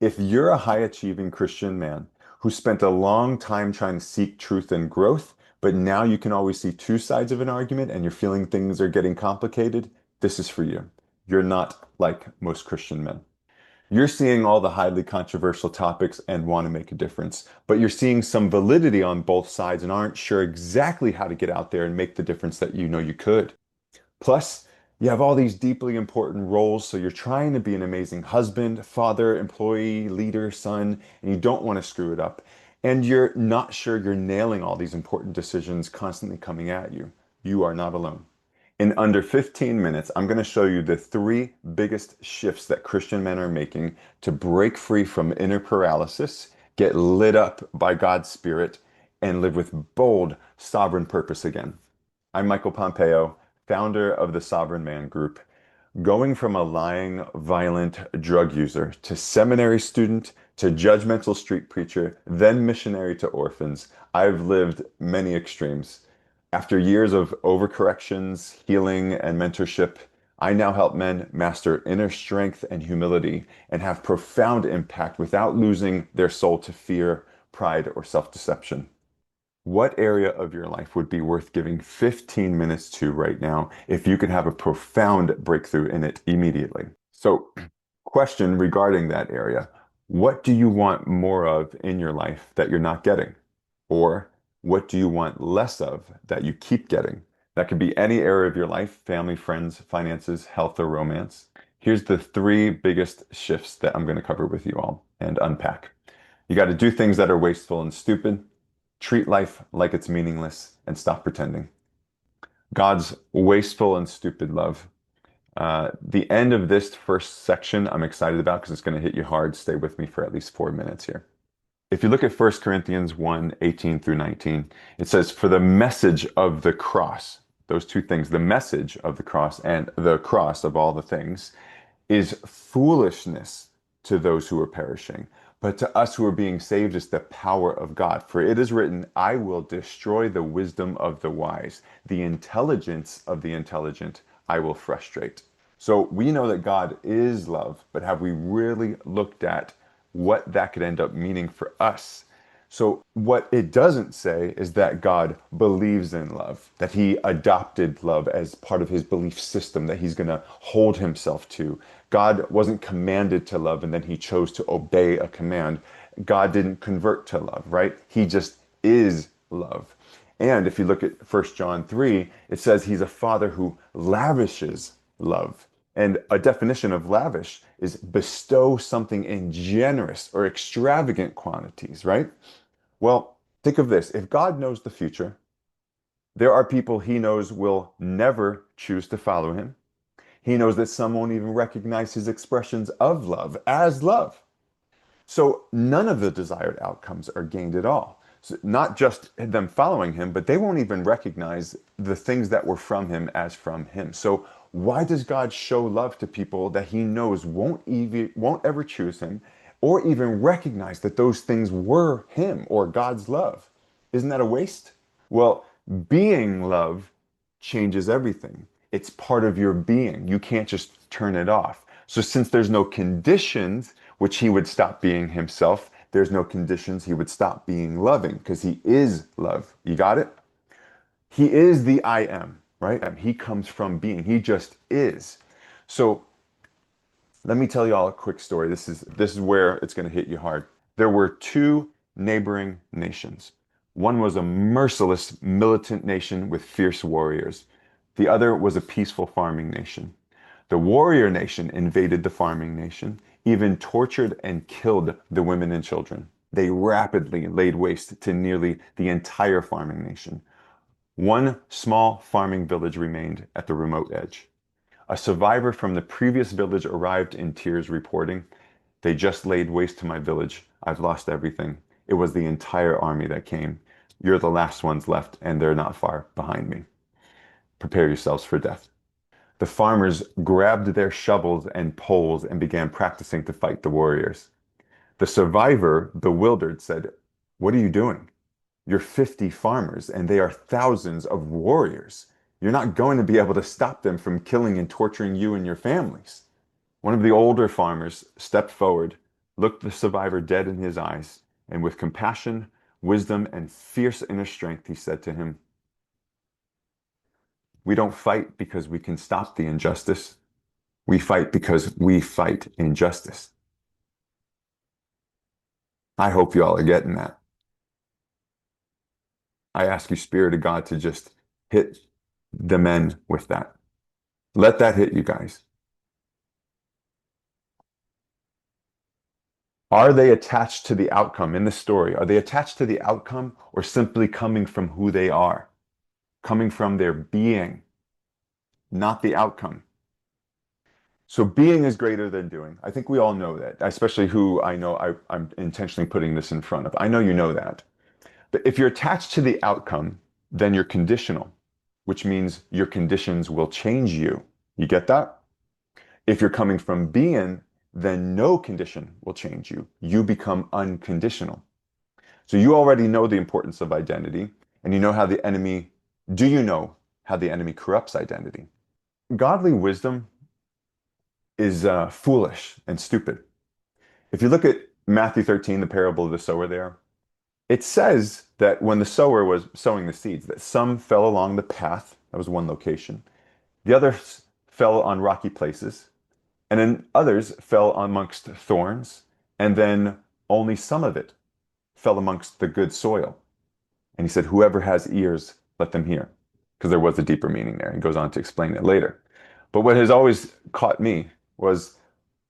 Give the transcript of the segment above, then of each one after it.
If you're a high-achieving Christian man who spent a long time trying to seek truth and growth, but now you can always see two sides of an argument and you're feeling things are getting complicated, this is for you. You're not like most Christian men. You're seeing all the highly controversial topics and want to make a difference, but you're seeing some validity on both sides and aren't sure exactly how to get out there and make the difference that you know you could. Plus, you have all these deeply important roles, so you're trying to be an amazing husband, father, employee, leader, son, and you don't want to screw it up. And you're not sure you're nailing all these important decisions constantly coming at you. You are not alone. In under 15 minutes, I'm going to show you the three biggest shifts that Christian men are making to break free from inner paralysis, get lit up by God's Spirit, and live with bold, sovereign purpose again. I'm Michael Pompeo, founder of the Sovereign Man Group. Going from a lying, violent drug user to seminary student to judgmental street preacher, then missionary to orphans, I've lived many extremes. After years of overcorrections, healing, and mentorship, I now help men master inner strength and humility and have profound impact without losing their soul to fear, pride, or self-deception. What area of your life would be worth giving 15 minutes to right now if you could have a profound breakthrough in it immediately? So, question regarding that area. What do you want more of in your life that you're not getting? Or what do you want less of that you keep getting? That could be any area of your life, family, friends, finances, health, or romance. Here's the three biggest shifts that I'm going to cover with you all and unpack. You got to do things that are wasteful and stupid. Treat life like it's meaningless and stop pretending. God's wasteful and stupid love. The end of this first section I'm excited about because it's going to hit you hard. Stay with me for at least 4 minutes here. If you look at 1 Corinthians 1:18 through 19, it says, "For the message of the cross," those two things, the message of the cross and the cross of all the things, "is foolishness to those who are perishing, but to us who are being saved is the power of God. For it is written, I will destroy the wisdom of the wise. The intelligence of the intelligent I will frustrate." So we know that God is love, but have we really looked at what that could end up meaning for us? So, what it doesn't say is that God believes in love, that he adopted love as part of his belief system that he's going to hold himself to. God wasn't commanded to love and then he chose to obey a command. God didn't convert to love, right? He just is love. And if you look at 1 John 3, it says he's a father who lavishes love. And a definition of lavish is bestow something in generous or extravagant quantities, right? Well, think of this. If God knows the future, there are people he knows will never choose to follow him. He knows that some won't even recognize his expressions of love as love. So none of the desired outcomes are gained at all. So not just them following him, but they won't even recognize the things that were from him as from him. So why does God show love to people that he knows won't ever choose him or even recognize that those things were him or God's love? Isn't that a waste? Well, being love changes everything. It's part of your being. You can't just turn it off. So since there's no conditions which he would stop being himself, there's no conditions he would stop being loving because he is love. You got it? He is the I am, right? He comes from being. He just is. So let me tell you all a quick story. This is where it's going to hit you hard. There were two neighboring nations. One was a merciless militant nation with fierce warriors. The other was a peaceful farming nation. The warrior nation invaded the farming nation, even tortured and killed the women and children. They rapidly laid waste to nearly the entire farming nation. One small farming village remained at the remote edge. A survivor from the previous village arrived in tears, reporting, "They just laid waste to my village. I've lost everything. It was the entire army that came. You're the last ones left, and they're not far behind me. Prepare yourselves for death." The farmers grabbed their shovels and poles and began practicing to fight the warriors. The survivor, bewildered, said, "What are you doing? You're 50 farmers, and they are thousands of warriors. You're not going to be able to stop them from killing and torturing you and your families." One of the older farmers stepped forward, looked the survivor dead in his eyes, and with compassion, wisdom, and fierce inner strength, he said to him, "We don't fight because we can stop the injustice. We fight because we fight injustice." I hope you all are getting that. I ask you, Spirit of God, to just hit the men with that. Let that hit you guys. Are they attached to the outcome in the story? Are they attached to the outcome or simply coming from who they are? Coming from their being, not the outcome. So being is greater than doing. I think we all know that, especially who I know I'm intentionally putting this in front of. I know you know that. But if you're attached to the outcome, then you're conditional, which means your conditions will change you. You get that? If you're coming from being, then no condition will change you. You become unconditional. So you already know the importance of identity, and you know how the enemy, do you know how the enemy corrupts identity? Godly wisdom is foolish and stupid. If you look at Matthew 13, the parable of the sower there, it says that when the sower was sowing the seeds, that some fell along the path, that was one location. The others fell on rocky places, and then others fell amongst thorns, and then only some of it fell amongst the good soil. And he said, whoever has ears, let them hear. Because there was a deeper meaning there. He goes on to explain it later. But what has always caught me was,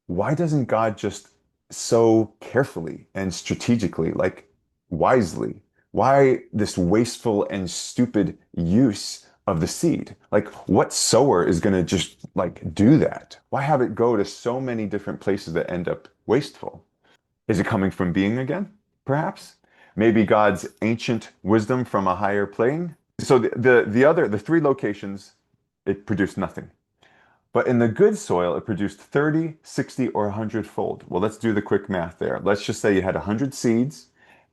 why doesn't God just so carefully and strategically, like wisely? Why this wasteful and stupid use of the seed? Like, what sower is going to just like do that? Why have it go to so many different places that end up wasteful? Is it coming from being again, perhaps? Maybe God's ancient wisdom from a higher plane? So the three locations, it produced nothing. But in the good soil, it produced 30, 60, or 100 fold. Well, let's do the quick math there. Let's just say you had 100 seeds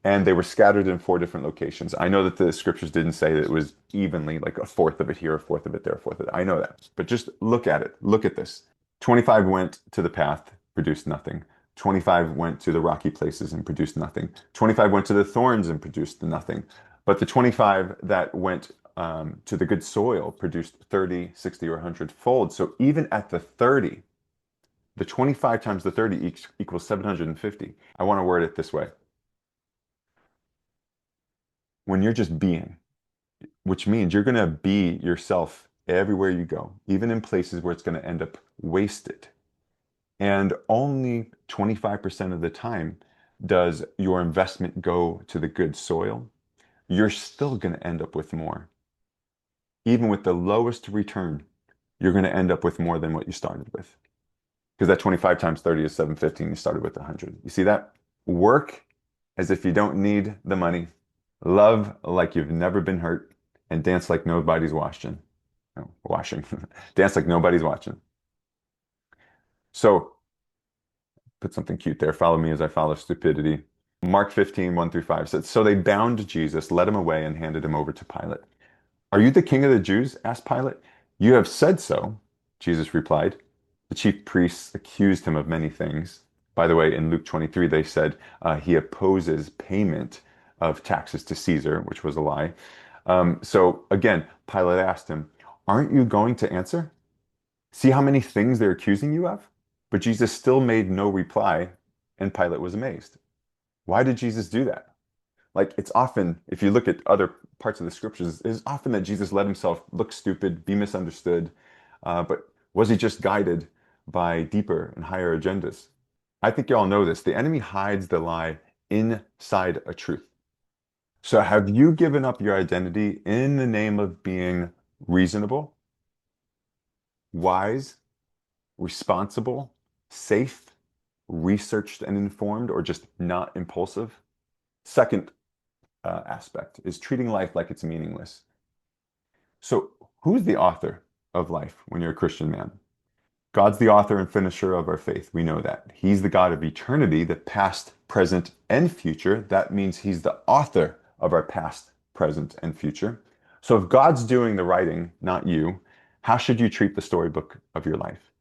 and they were scattered in four different locations. I know that the scriptures didn't say that it was evenly, like a fourth of it here, a fourth of it there, a fourth of it. I know that. But just look at it. Look at this. 25 went to the path, produced nothing. 25 went to the rocky places and produced nothing. 25 went to the thorns and produced nothing. But the 25 that went to the good soil produced 30, 60, or 100 fold. So even at the 30, the 25 times the 30 equals 750. I want to word it this way. When you're just being, which means you're going to be yourself everywhere you go, even in places where it's going to end up wasted. And only 25% of the time does your investment go to the good soil. You're still going to end up with more. Even with the lowest return, you're going to end up with more than what you started with. Because that 25 times 30 is 715. You started with 100. You see that? Work as if you don't need the money. Love like you've never been hurt. And dance like nobody's watching. No, washing. Dance like nobody's watching. So put something cute there. Follow me as I follow stupidity. Mark 15, 1 through 5 says, so they bound Jesus, led him away, and handed him over to Pilate. Are you the king of the Jews? Asked Pilate. You have said so, Jesus replied. The chief priests accused him of many things. By the way, in Luke 23, they said he opposes payment of taxes to Caesar, which was a lie. So again, Pilate asked him, aren't you going to answer? See how many things they're accusing you of? But Jesus still made no reply, and Pilate was amazed. Why did Jesus do that? Like, it's often, if you look at other parts of the scriptures, it's often that Jesus let himself look stupid, be misunderstood. But was he just guided by deeper and higher agendas? I think you all know this. The enemy hides the lie inside a truth. So have you given up your identity in the name of being reasonable, wise, responsible, safe, researched and informed, or just not impulsive? Second aspect is treating life like it's meaningless. So, who's the author of life when you're a Christian man? God's the author and finisher of our faith. We know that. He's the God of eternity, the past, present, and future. That means he's the author of our past, present, and future. So if God's doing the writing, not you, how should you treat the storybook of your life?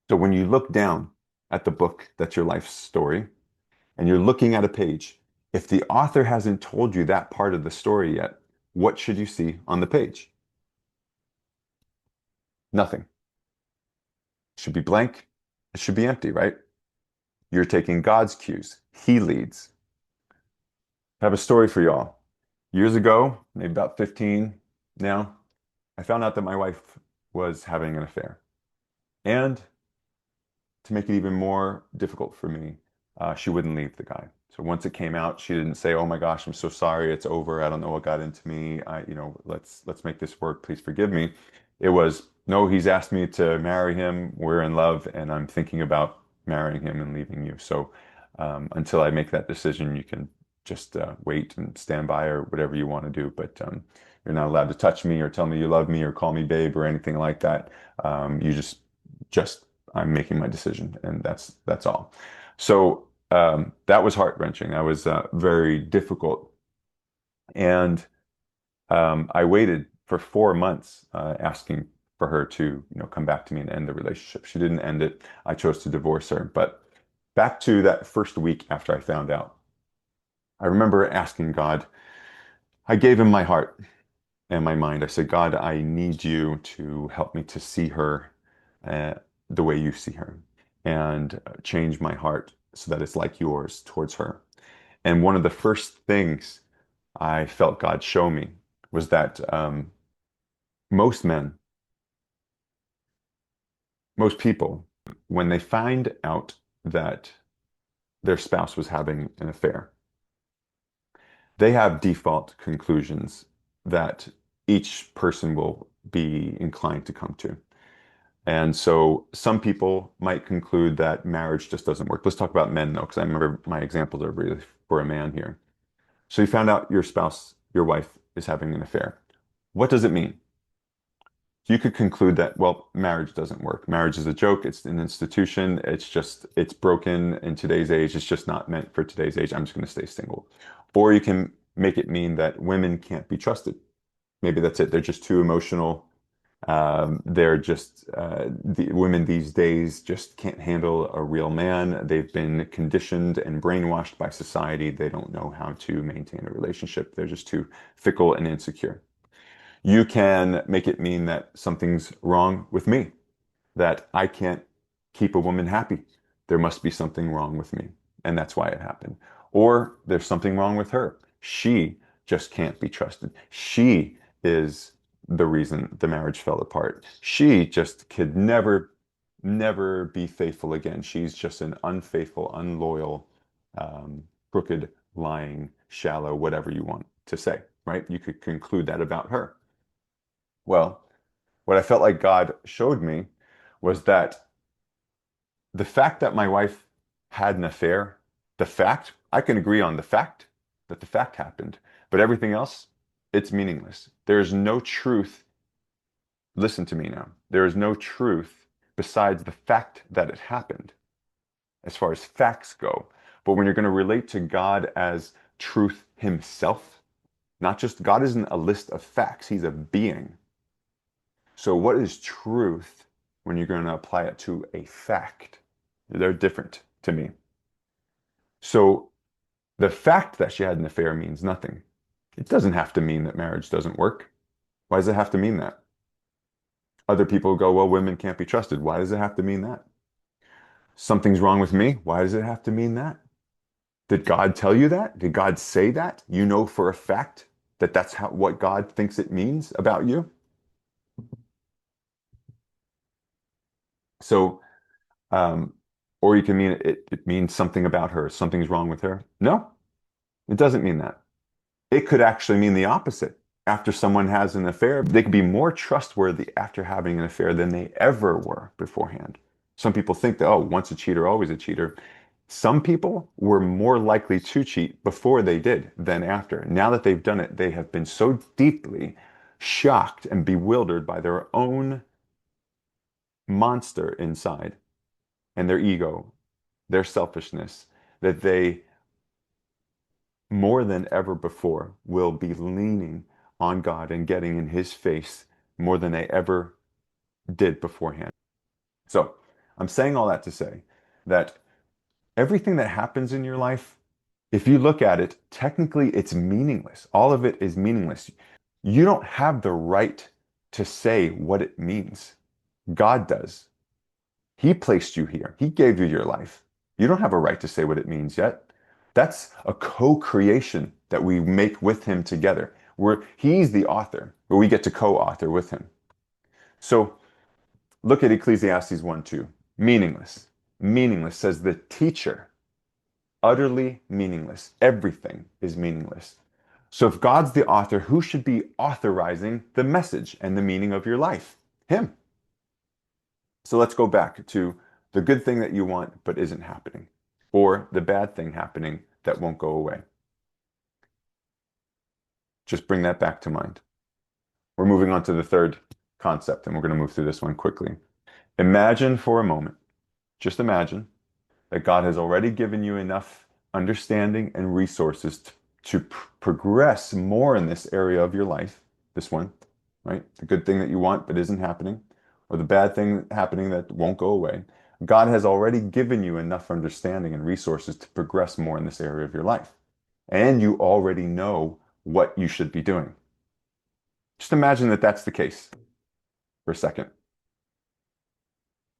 So when you look down at the book that's your life story, and you're looking at a page, if the author hasn't told you that part of the story yet, what should you see on the page? Nothing. It should be blank. It should be empty, right? You're taking God's cues. He leads. I have a story for y'all. Years ago, maybe about 15 now, I found out that my wife was having an affair. And to make it even more difficult for me, she wouldn't leave the guy. So once it came out, she didn't say, "Oh my gosh, I'm so sorry, it's over. I don't know what got into me. Let's make this work. Please forgive me." It was, "No, he's asked me to marry him. We're in love, and I'm thinking about marrying him and leaving you. So until I make that decision, you can just wait and stand by or whatever you want to do. But you're not allowed to touch me or tell me you love me or call me babe or anything like that. You just I'm making my decision, and that's all." So that was heart-wrenching. That was very difficult, and I waited for 4 months asking for her to, come back to me and end the relationship. She didn't end it. I chose to divorce her. But back to that first week after I found out, I remember asking God. I gave him my heart and my mind. I said, "God, I need you to help me to see her uh, the way you see her and change my heart so that it's like yours towards her." And one of the first things I felt God show me was that most men, most people, when they find out that their spouse was having an affair, they have default conclusions that each person will be inclined to come to. And so some people might conclude that marriage just doesn't work. Let's talk about men though, because I remember my examples are really for a man here. So you found out your spouse, your wife, is having an affair. What does it mean? You could conclude that, well, marriage doesn't work. Marriage is a joke. It's an institution. It's broken in today's age. It's just not meant for today's age. I'm just going to stay single. Or you can make it mean that women can't be trusted. Maybe that's it. They're just too emotional. They're just the women these days just can't handle a real man. They've been conditioned and brainwashed by society. They don't know how to maintain a relationship. They're just too fickle and insecure. You can make it mean that something's wrong with me, that I can't keep a woman happy. There must be something wrong with me, and that's why it happened. Or there's something wrong with her. She just can't be trusted. She is the reason the marriage fell apart. She just could never be faithful again. She's just an unfaithful, unloyal, crooked, lying, shallow, whatever you want to say, right? You could conclude that about her. Well, what I felt like God showed me was that the fact that my wife had an affair, the fact, I can agree on the fact that the fact happened, but everything else, it's meaningless. There is no truth. Listen to me now. There is no truth besides the fact that it happened, as far as facts go. But when you're going to relate to God as truth himself, not just God isn't a list of facts, he's a being. So what is truth when you're going to apply it to a fact? They're different to me. So the fact that she had an affair means nothing. It doesn't have to mean that marriage doesn't work. Why does it have to mean that? Other people go, well, women can't be trusted. Why does it have to mean that? Something's wrong with me. Why does it have to mean that? Did God tell you that? Did God say that? You know for a fact that that's what God thinks it means about you? So Um, or you can mean it means something about her. Something's wrong with her. No, it doesn't mean that. It could actually mean the opposite. After someone has an affair, they can be more trustworthy after having an affair than they ever were beforehand. Some people think that, oh, once a cheater, always a cheater. Some people were more likely to cheat before they did than after. Now that they've done it, they have been so deeply shocked and bewildered by their own monster inside and their ego, their selfishness, that they more than ever before will be leaning on God and getting in his face more than they ever did beforehand. So I'm saying all that to say that everything that happens in your life, if you look at it, technically it's meaningless. All of it is meaningless. You don't have the right to say what it means. God does. He placed you here. He gave you your life. You don't have a right to say what it means yet. That's a co-creation that we make with him together. He's the author, but we get to co-author with him. So look at Ecclesiastes 1:2. Meaningless. Meaningless says the teacher. Utterly meaningless. Everything is meaningless. So if God's the author, who should be authorizing the message and the meaning of your life? Him. So let's go back to the good thing that you want but isn't happening, or the bad thing happening that won't go away. Just bring that back to mind. We're moving on to the third concept, and we're going to move through this one quickly. Imagine for a moment, just imagine that God has already given you enough understanding and resources to progress more in this area of your life, this one, right? The good thing that you want but isn't happening, or the bad thing happening that won't go away. God has already given you enough understanding and resources to progress more in this area of your life. And you already know what you should be doing. Just imagine that that's the case for a second.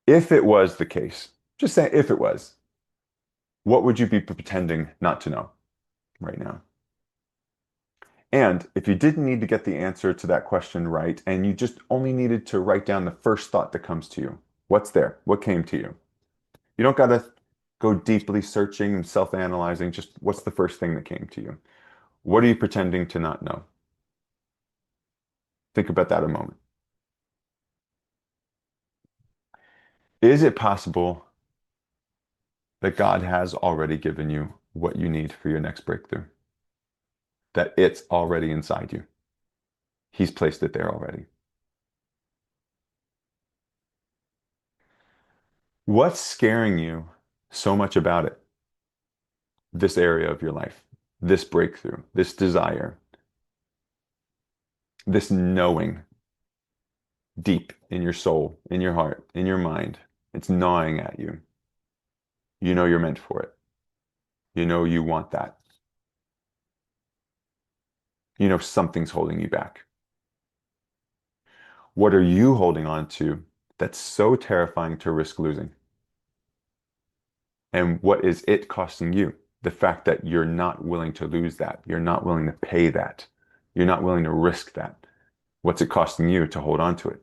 If it was the case, just say if it was, what would you be pretending not to know right now? And if you didn't need to get the answer to that question right, and you just only needed to write down the first thought that comes to you, what's there? What came to you? You don't got to go deeply searching and self-analyzing, just what's the first thing that came to you? What are you pretending to not know? Think about that a moment. Is it possible that God has already given you what you need for your next breakthrough? That it's already inside you. He's placed it there already. What's scaring you so much about it? This area of your life, this breakthrough, this desire, this knowing deep in your soul, in your heart, in your mind. It's gnawing at you. You know you're meant for it. You know you want that. You know something's holding you back. What are you holding on to that's so terrifying to risk losing? And what is it costing you? The fact that you're not willing to lose that. You're not willing to pay that. You're not willing to risk that. What's it costing you to hold on to it?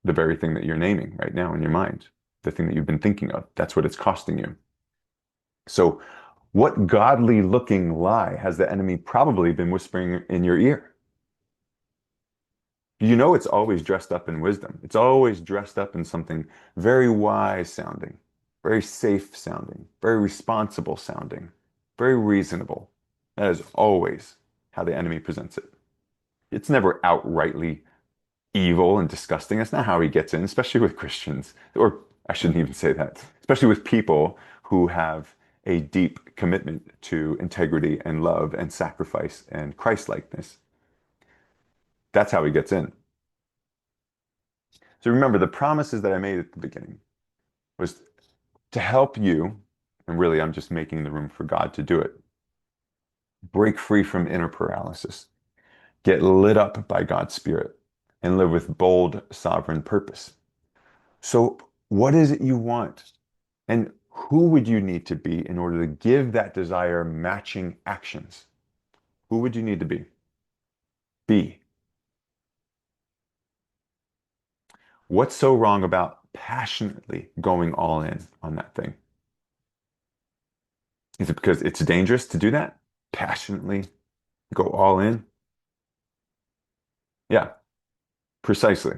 The very thing that you're naming right now in your mind, the thing that you've been thinking of. That's what it's costing you. So, what godly looking lie has the enemy probably been whispering in your ear? You know, it's always dressed up in wisdom. It's always dressed up in something very wise sounding, very safe sounding, very responsible sounding, very reasonable. That is always how the enemy presents it. It's never outrightly evil and disgusting. That's not how he gets in, especially with Christians. Or I shouldn't even say that, especially with people who have a deep commitment to integrity and love and sacrifice and Christ-likeness. That's how he gets in. So remember, the promises that I made at the beginning was to help you, and really I'm just making the room for God to do it. Break free from inner paralysis. Get lit up by God's Spirit and live with bold, sovereign purpose. So, what is it you want? And who would you need to be in order to give that desire matching actions? Who would you need to be? Be. What's so wrong about passionately going all in on that thing? Is it because it's dangerous to do that? Passionately go all in? Yeah, precisely.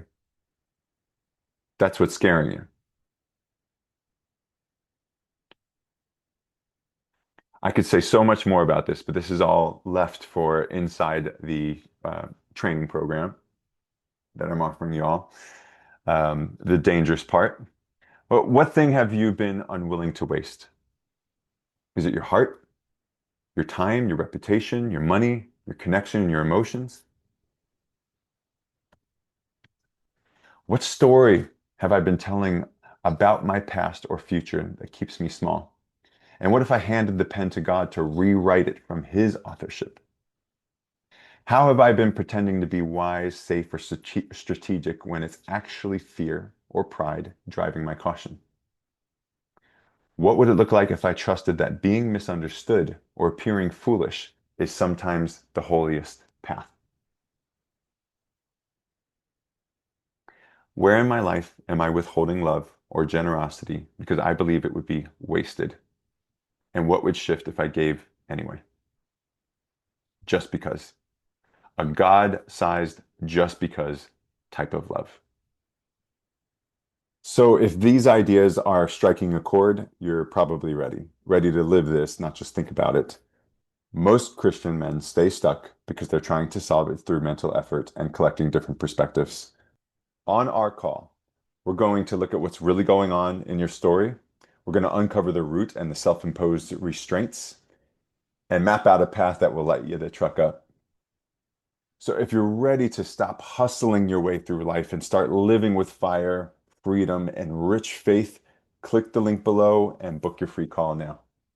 That's what's scaring you. I could say so much more about this, but this is all left for inside the training program that I'm offering you all. The dangerous part. But what thing have you been unwilling to waste? Is it your heart, your time, your reputation, your money, your connection, your emotions? What story have I been telling about my past or future that keeps me small? And what if I handed the pen to God to rewrite it from His authorship? How have I been pretending to be wise, safe, or strategic when it's actually fear or pride driving my caution? What would it look like if I trusted that being misunderstood or appearing foolish is sometimes the holiest path? Where in my life am I withholding love or generosity because I believe it would be wasted? And what would shift if I gave anyway? Just because. A God-sized just because type of love. So if these ideas are striking a chord, you're probably ready to live this, not just think about it. Most Christian men stay stuck because they're trying to solve it through mental effort and collecting different perspectives. On our call, we're going to look at what's really going on in your story. We're going to uncover the root and the self-imposed restraints and map out a path that will light you the truck up. So if you're ready to stop hustling your way through life and start living with fire, freedom, and rich faith, click the link below and book your free call now.